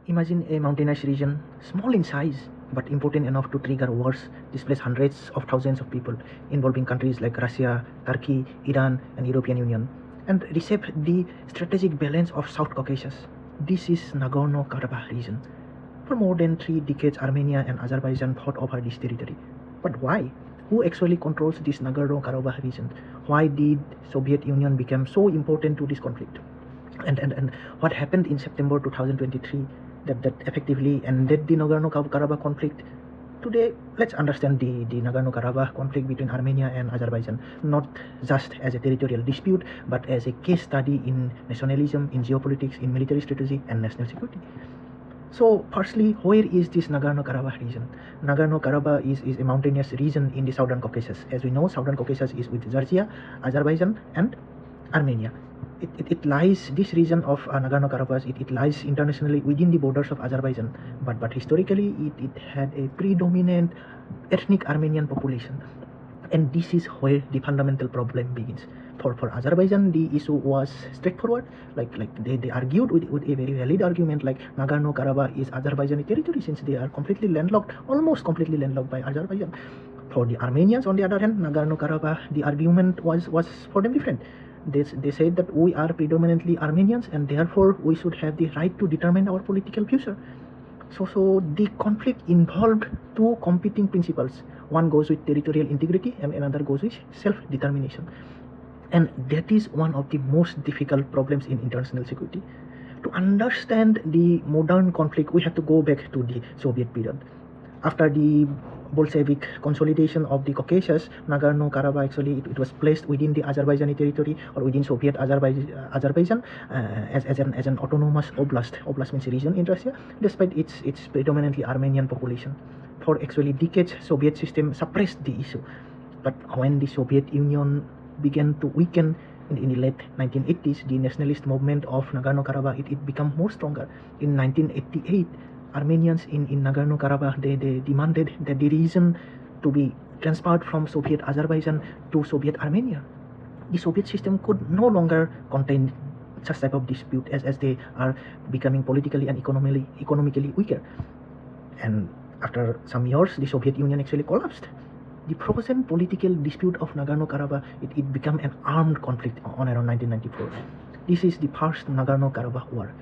Imagine a mountainous region, small in size, but important enough to trigger wars, displace hundreds of thousands of people, involving countries like Russia, Turkey, Iran, and European Union, and reshape the strategic balance of South Caucasus. This is Nagorno-Karabakh region. For more than 3 decades, Armenia and Azerbaijan fought over this territory. But why? Who actually controls this Nagorno-Karabakh region? Why did Soviet Union become so important to this conflict? And what happened in September 2023 that effectively ended the Nagorno-Karabakh conflict? Today, let's understand the Nagorno-Karabakh conflict between Armenia and Azerbaijan, not just as a territorial dispute, but as a case study in nationalism, in geopolitics, in military strategy, and national security. So, firstly, where is this Nagorno-Karabakh region? Nagorno-Karabakh is a mountainous region in the Southern Caucasus. As we know, Southern Caucasus is with Georgia, Azerbaijan, and Armenia. This region of Nagorno-Karabakh, it lies internationally within the borders of Azerbaijan, but historically it had a predominant ethnic Armenian population, and this is where the fundamental problem begins. For Azerbaijan, the issue was straightforward. Like they argued with a very valid argument, like Nagorno-Karabakh is Azerbaijani territory since they are completely landlocked, almost completely landlocked by Azerbaijan. For the Armenians, on the other hand, Nagorno-Karabakh, the argument was for them different. They said that we are predominantly Armenians and therefore we should have the right to determine our political future. So the conflict involved 2 competing principles. One goes with territorial integrity and another goes with self-determination. And that is one of the most difficult problems in international security. To understand the modern conflict, we have to go back to the Soviet period. After the Bolshevik consolidation of the Caucasus, Nagorno-Karabakh actually it was placed within the Azerbaijani territory or within Soviet Azerbaijan as an autonomous oblast. Oblast means region in Russia, despite its predominantly Armenian population. For actually decades, Soviet system suppressed the issue. But when the Soviet Union began to weaken in the late 1980s, the nationalist movement of Nagorno-Karabakh it became more stronger. In 1988, Armenians in Nagorno-Karabakh they demanded that the region to be transferred from Soviet Azerbaijan to Soviet Armenia. The Soviet system could no longer contain such type of dispute as they are becoming politically and economically weaker. And after some years, the Soviet Union actually collapsed. The frozen political dispute of Nagorno-Karabakh it became an armed conflict on around 1994. This is the First Nagorno-Karabakh War.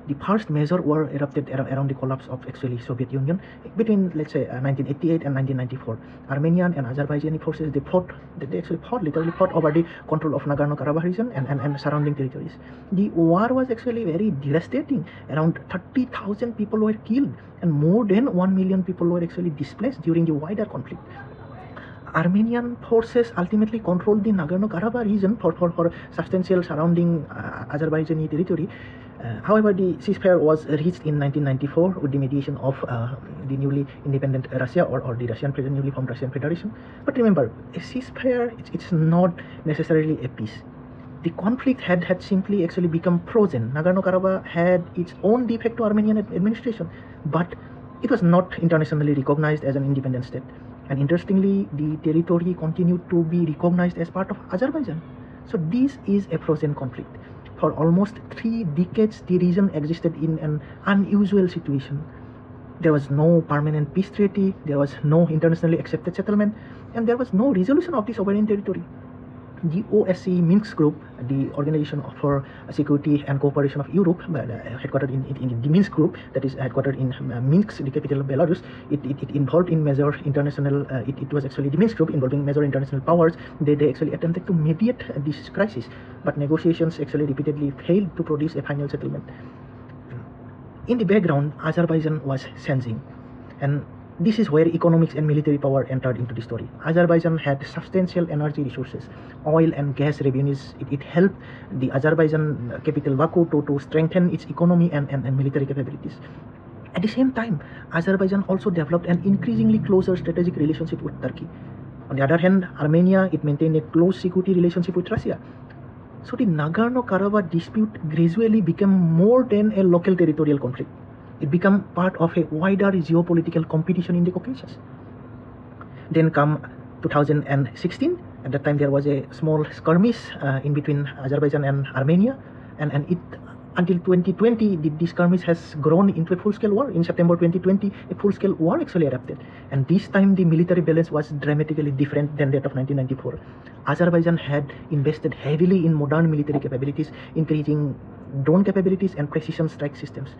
The first major war erupted around the collapse of actually Soviet Union between, let's say, 1988 and 1994. Armenian and Azerbaijani forces they actually literally fought over the control of Nagorno-Karabakh region and surrounding territories. The war was actually very devastating. Around 30,000 people were killed and more than 1 million people were actually displaced during the wider conflict. Armenian forces ultimately controlled the Nagorno-Karabakh region for substantial surrounding Azerbaijani territory. However, the ceasefire was reached in 1994 with the mediation of the newly independent Russia or the newly formed Russian Federation. But remember, a ceasefire it's not necessarily a peace. The conflict had simply actually become frozen. Nagorno-Karabakh had its own de facto Armenian administration, but it was not internationally recognized as an independent state. And interestingly, the territory continued to be recognized as part of Azerbaijan. So this is a frozen conflict. For almost 3 decades, the region existed in an unusual situation. There was no permanent peace treaty, there was no internationally accepted settlement, and there was no resolution of the sovereign territory. The OSCE Minsk Group, the Organization for Security and Cooperation of Europe, headquartered in the Minsk Group, that is headquartered in Minsk, the capital of Belarus, it involved in major international, it was actually the Minsk Group involving major international powers. They actually attempted to mediate this crisis, but negotiations actually repeatedly failed to produce a final settlement. In the background, Azerbaijan was changing, and this is where economics and military power entered into the story. Azerbaijan had substantial energy resources, oil and gas revenues. It helped the Azerbaijan capital Baku to strengthen its economy and military capabilities. At the same time, Azerbaijan also developed an increasingly closer strategic relationship with Turkey. On the other hand, Armenia, it maintained a close security relationship with Russia. So the Nagorno-Karabakh dispute gradually became more than a local territorial conflict. It became part of a wider geopolitical competition in the Caucasus. Then come 2016. At that time, there was a small skirmish in between Azerbaijan and Armenia, and it until 2020, this skirmish has grown into a full-scale war. In September 2020, a full-scale war actually erupted. And this time, the military balance was dramatically different than that of 1994. Azerbaijan had invested heavily in modern military capabilities, increasing drone capabilities and precision strike systems.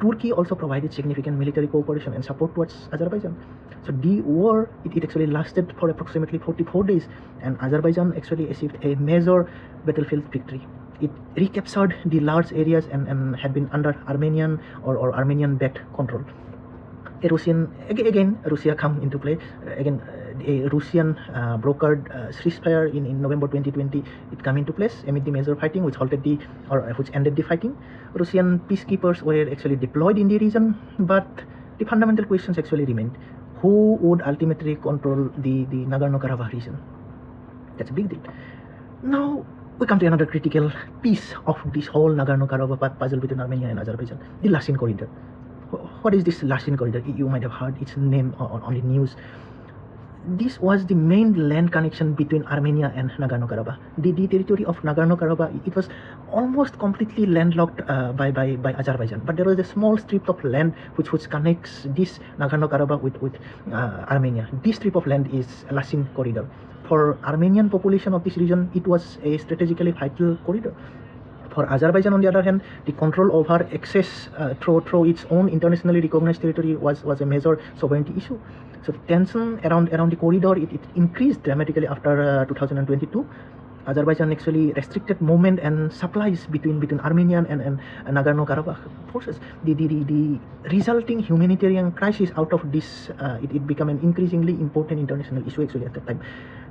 Turkey also provided significant military cooperation and support towards Azerbaijan. So the war, it actually lasted for approximately 44 days, and Azerbaijan actually achieved a major battlefield victory. It recaptured the large areas and had been under Armenian or Armenian-backed control. A Russian, again, Russia come into play. Again, a Russian brokered ceasefire in November 2020. It came into place amid the major fighting, which which ended the fighting. Russian peacekeepers were actually deployed in the region, but the fundamental questions actually remained: who would ultimately control the Nagorno-Karabakh region? That's a big deal. Now we come to another critical piece of this whole Nagorno-Karabakh puzzle between Armenia and Azerbaijan: the Lachin Corridor. What is this Lachin Corridor? You might have heard its name on the news. This was the main land connection between Armenia and Nagorno-Karabakh. The territory of Nagorno-Karabakh, it was almost completely landlocked by Azerbaijan, but there was a small strip of land which connects this Nagorno-Karabakh with Armenia. This strip of land is Lachin Corridor. For Armenian population of this region, it was a strategically vital corridor. For Azerbaijan, on the other hand, the control over access through its own internationally recognized territory was a major sovereignty issue. So tension around the corridor, it increased dramatically after 2022. Azerbaijan actually restricted movement and supplies between Armenian and Nagorno-Karabakh forces. The resulting humanitarian crisis out of this, it became an increasingly important international issue actually at that time,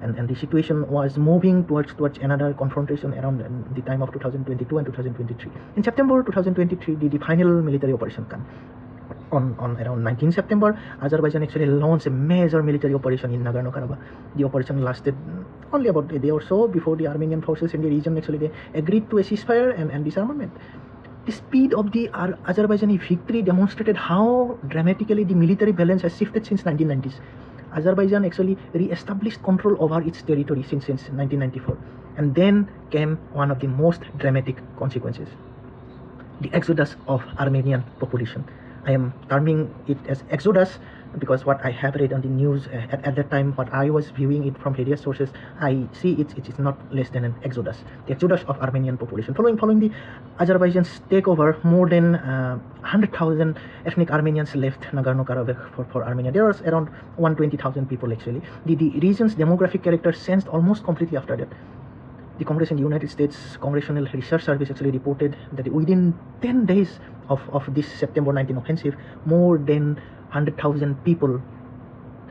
and the situation was moving towards another confrontation around the time of 2022 and 2023. In September 2023, the final military operation came. On around 19 September, Azerbaijan actually launched a major military operation in Nagorno-Karabakh. The operation lasted only about a day or so before the Armenian forces in the region actually they agreed to a ceasefire and disarmament. The speed of the Azerbaijani victory demonstrated how dramatically the military balance has shifted since 1990s. Azerbaijan actually re-established control over its territory since 1994. And then came one of the most dramatic consequences: the exodus of Armenian population. I am terming it as exodus because what I have read on the news at that time, what I was viewing it from various sources, I see it's not less than an exodus. The exodus of Armenian population. Following the Azerbaijan's takeover, more than 100,000 ethnic Armenians left Nagorno-Karabakh for Armenia. There was around 120,000 people actually. The region's demographic character changed almost completely after that. The Congress in the United States Congressional Research Service actually reported that within 10 days of this September 19 offensive, more than 100,000 people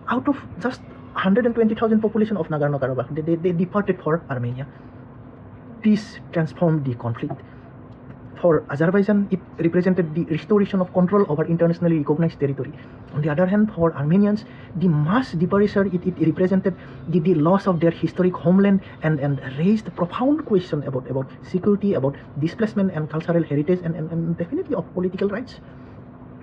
out of just 120,000 population of Nagorno-Karabakh, they departed for Armenia. This transformed the conflict. For Azerbaijan, it represented the restoration of control over internationally recognized territory. On the other hand, for Armenians, the mass departure, it represented the loss of their historic homeland and raised profound questions about security, about displacement and cultural heritage, and definitely of political rights.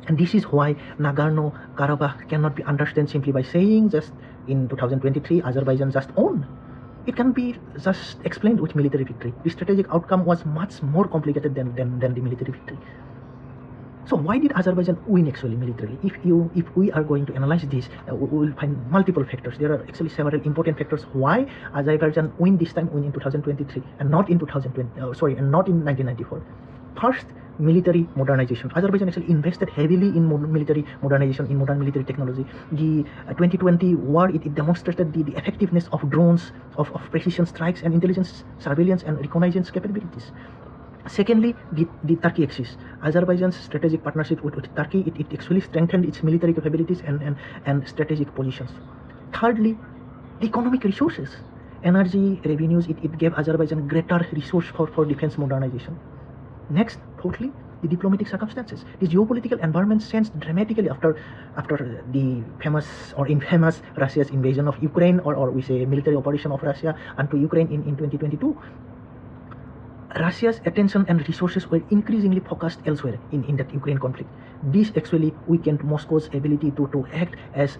And this is why Nagorno-Karabakh cannot be understood simply by saying just in 2023, Azerbaijan just won. It can be just explained with military victory. The strategic outcome was much more complicated than the military victory. So why did Azerbaijan win actually militarily? If we are going to analyze this, we will find multiple factors. There are actually several important factors why Azerbaijan win this time, win in 2023 and not in 1994. First, military modernization. Azerbaijan actually invested heavily in military modernization, in modern military technology. The 2020 war, it demonstrated the effectiveness of drones, of precision strikes and intelligence, surveillance and reconnaissance capabilities. Secondly, the Turkey axis. Azerbaijan's strategic partnership with Turkey, it actually strengthened its military capabilities and strategic positions. Thirdly, the economic resources. Energy revenues, it gave Azerbaijan greater resource for defense modernization. Next, fourthly, the diplomatic circumstances. The geopolitical environment changed dramatically after the famous or infamous Russia's invasion of Ukraine, or we say military operation of Russia onto Ukraine in 2022. Russia's attention and resources were increasingly focused elsewhere in that Ukraine conflict. This actually weakened Moscow's ability to act as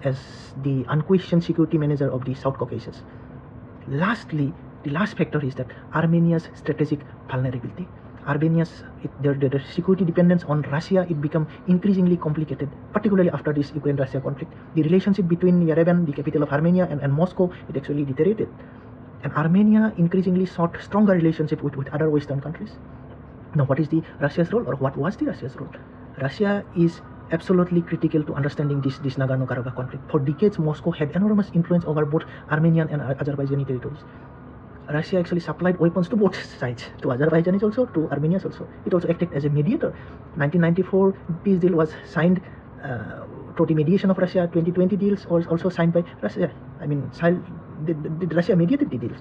the unquestioned security manager of the South Caucasus. Lastly, the last factor is that Armenia's strategic vulnerability. their security dependence on Russia, it become increasingly complicated, particularly after this Ukraine-Russia conflict. The relationship between Yerevan, the capital of Armenia, and Moscow, it actually deteriorated. And Armenia increasingly sought stronger relationship with other Western countries. Now, what is the Russia's role, or what was the Russia's role? Russia is absolutely critical to understanding this Nagorno-Karabakh conflict. For decades, Moscow had enormous influence over both Armenian and Azerbaijani territories. Russia actually supplied weapons to both sides, to Azerbaijanis also, to Armenians also. It also acted as a mediator. 1994 peace deal was signed through the mediation of Russia. 2020 deals was also signed by Russia. I mean, Russia mediated the deals.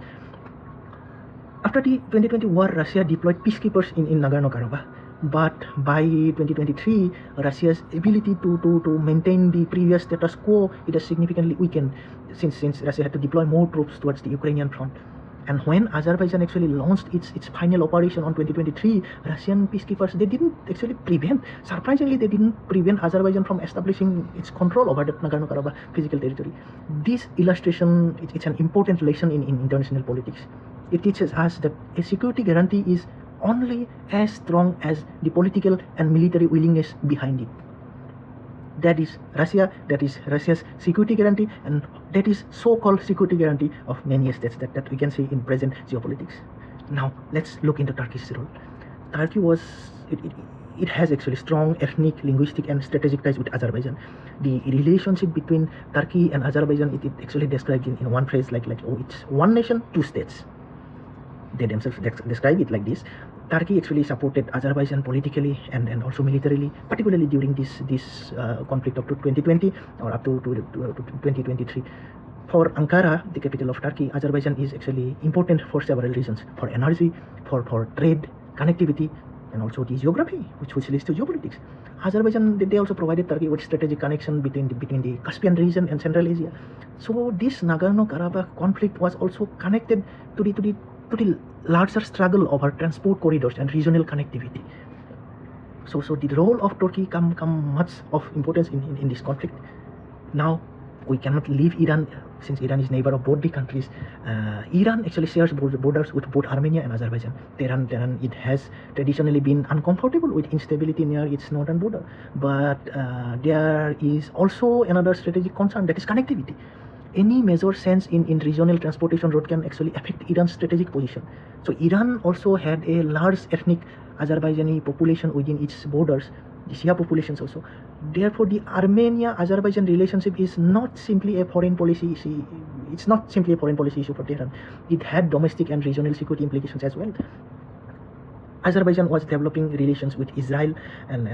After the 2020 war, Russia deployed peacekeepers in Nagorno-Karabakh. But by 2023, Russia's ability to maintain the previous status quo, it has significantly weakened since Russia had to deploy more troops towards the Ukrainian front. And when Azerbaijan actually launched its final operation on 2023, Russian peacekeepers, they didn't actually prevent, surprisingly, they didn't prevent Azerbaijan from establishing its control over the Nagorno-Karabakh physical territory. This illustration, it's an important lesson in international politics. It teaches us that a security guarantee is only as strong as the political and military willingness behind it. That is Russia's security guarantee, and that is so-called security guarantee of many states that we can see in present geopolitics. Now, let's look into Turkey's role. Turkey it has actually strong ethnic, linguistic, and strategic ties with Azerbaijan. The relationship between Turkey and Azerbaijan, it actually described in one phrase like it's one nation, two states. They themselves describe it like this. Turkey actually supported Azerbaijan politically and also militarily, particularly during this conflict up to 2020 or up to 2023. For Ankara, the capital of Turkey, Azerbaijan is actually important for several reasons: for energy, for trade, connectivity, and also the geography, which leads to geopolitics. Azerbaijan, they also provided Turkey with strategic connection between the Caspian region and Central Asia. So this Nagorno-Karabakh conflict was also connected to the larger struggle over transport corridors and regional connectivity. So the role of Turkey come much of importance in this conflict. Now, we cannot leave Iran, since Iran is neighbor of both the countries. Iran actually shares borders with both Armenia and Azerbaijan. Tehran, it has traditionally been uncomfortable with instability near its northern border. But there is also another strategic concern, that is connectivity. Any major sense in regional transportation route can actually affect Iran's strategic position. So Iran also had a large ethnic Azerbaijani population within its borders, the Shia populations also. Therefore, the Armenia-Azerbaijan relationship is not simply a foreign policy issue. It's not simply a foreign policy issue for Tehran. It had domestic and regional security implications as well. Azerbaijan was developing relations with Israel, and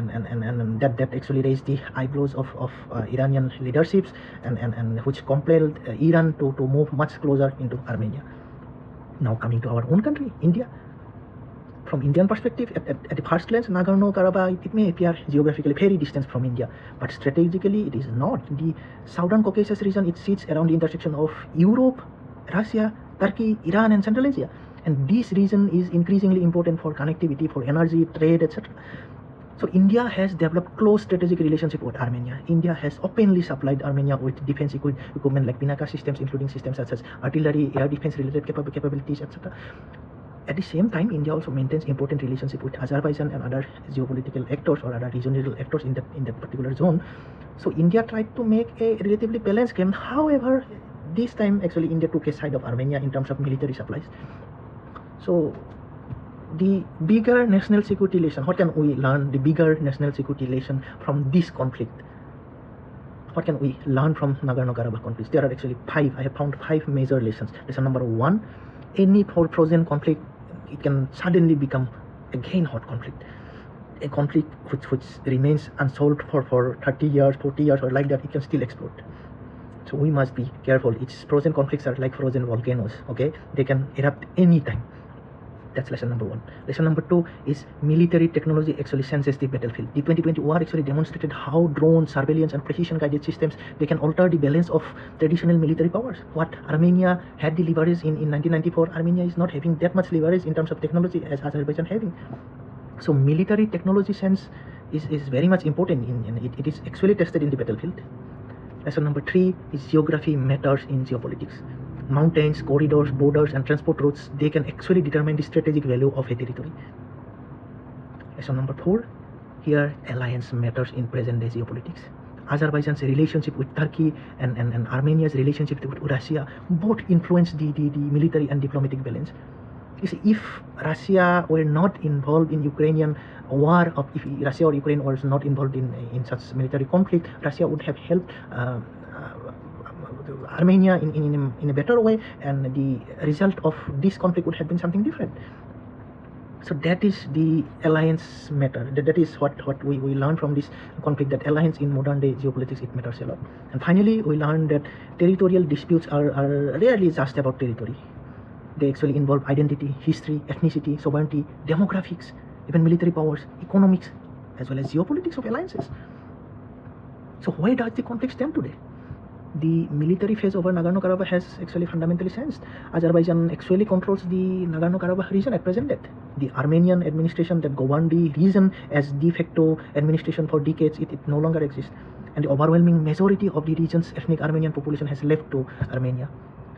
that actually raised the eyebrows of Iranian leaderships, and which compelled Iran to move much closer into Armenia. Now, coming to our own country, India. From Indian perspective, at the first glance, Nagorno-Karabakh, it may appear geographically very distant from India, but strategically it is not. The Southern Caucasus region, it sits around the intersection of Europe, Russia, Turkey, Iran, and Central Asia. And this region is increasingly important for connectivity, for energy, trade, etc. So India has developed close strategic relationship with Armenia. India has openly supplied Armenia with defense equipment like Pinaka systems, including systems such as artillery, air defense related capabilities, etc. At the same time, India also maintains important relationship with Azerbaijan and other geopolitical actors or other regional actors in that particular zone. So India tried to make a relatively balanced game. However, this time actually India took a side of Armenia in terms of military supplies. So the bigger national security relation, what can we learn, the bigger national security relation from this conflict? What can we learn from Nagorno-Karabakh conflict? There are actually five. I have found 5 major lessons. Lesson number 1, any frozen conflict, it can suddenly become again hot conflict. A conflict which remains unsolved for 30 years, 40 years, or like that, it can still explode. So we must be careful. Frozen conflicts are like frozen volcanoes, okay? They can erupt anytime. That's lesson number 1. Lesson number 2 is military technology actually senses the battlefield. The 2020 war actually demonstrated how drones, surveillance, and precision-guided systems, they can alter the balance of traditional military powers. What Armenia had the leverage in 1994, Armenia is not having that much leverage in terms of technology as Azerbaijan having. So military technology sense is very much important, and it is actually tested in the battlefield. Lesson number 3 is geography matters in geopolitics. Mountains, corridors, borders, and transport routes, they can actually determine the strategic value of a territory. Lesson number 4, here alliance matters in present-day geopolitics. Azerbaijan's relationship with Turkey and Armenia's relationship with Russia both influence the military and diplomatic balance. You see, if Russia were not involved in Ukrainian war, if Russia or Ukraine was not involved in such military conflict, Russia would have helped Armenia in a better way, and the result of this conflict would have been something different. So that is the alliance matter. That is what we learn from this conflict, that alliance in modern day geopolitics, it matters a lot. And finally, we learn that territorial disputes are rarely just about territory. They actually involve identity, history, ethnicity, sovereignty, demographics, even military powers, economics, as well as geopolitics of alliances. So where does the conflict stand today? The military phase over Nagorno-Karabakh has actually fundamentally changed. Azerbaijan actually controls the Nagorno-Karabakh region at present day. The Armenian administration that governed the region as de facto administration for decades, it no longer exists. And the overwhelming majority of the region's ethnic Armenian population has left to Armenia.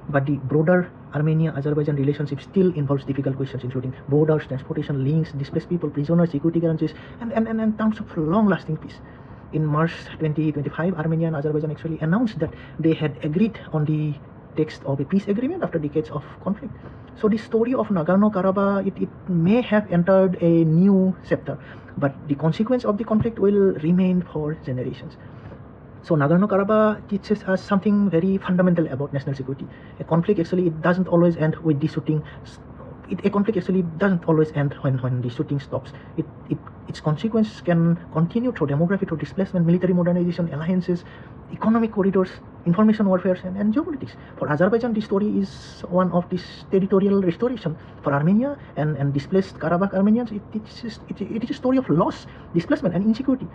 But the broader Armenia-Azerbaijan relationship still involves difficult questions, including borders, transportation links, displaced people, prisoners, security guarantees, and terms of long-lasting peace. In March 2025, Armenia and Azerbaijan actually announced that they had agreed on the text of a peace agreement after decades of conflict. So the story of Nagorno-Karabakh, it may have entered a new chapter, but the consequence of the conflict will remain for generations. So Nagorno-Karabakh teaches us something very fundamental about national security. A conflict actually, it doesn't always end with the shooting. A conflict actually doesn't always end when the shooting stops. Its consequences can continue through demography, through displacement, military modernization, alliances, economic corridors, information warfare, and geopolitics. For Azerbaijan, the story is one of this territorial restoration. For Armenia and displaced Karabakh Armenians, it is a story of loss, displacement, and insecurity.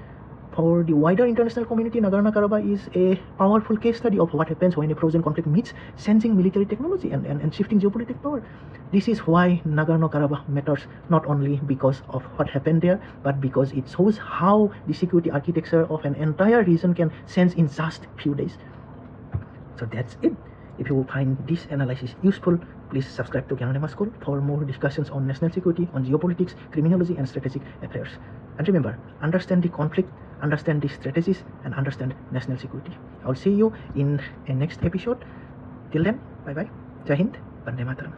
For the wider international community, Nagorno-Karabakh is a powerful case study of what happens when a frozen conflict meets changing military technology and shifting geopolitical power. This is why Nagorno-Karabakh matters, not only because of what happened there, but because it shows how the security architecture of an entire region can change in just few days. So that's it. If you find this analysis useful, please subscribe to Gyanonymous School for more discussions on national security, on geopolitics, criminology, and strategic affairs. And remember, understand the conflict, understand the strategies, and understand national security. I'll see you in a next episode. Till then, bye bye. Jai Hind, Vande Mataram.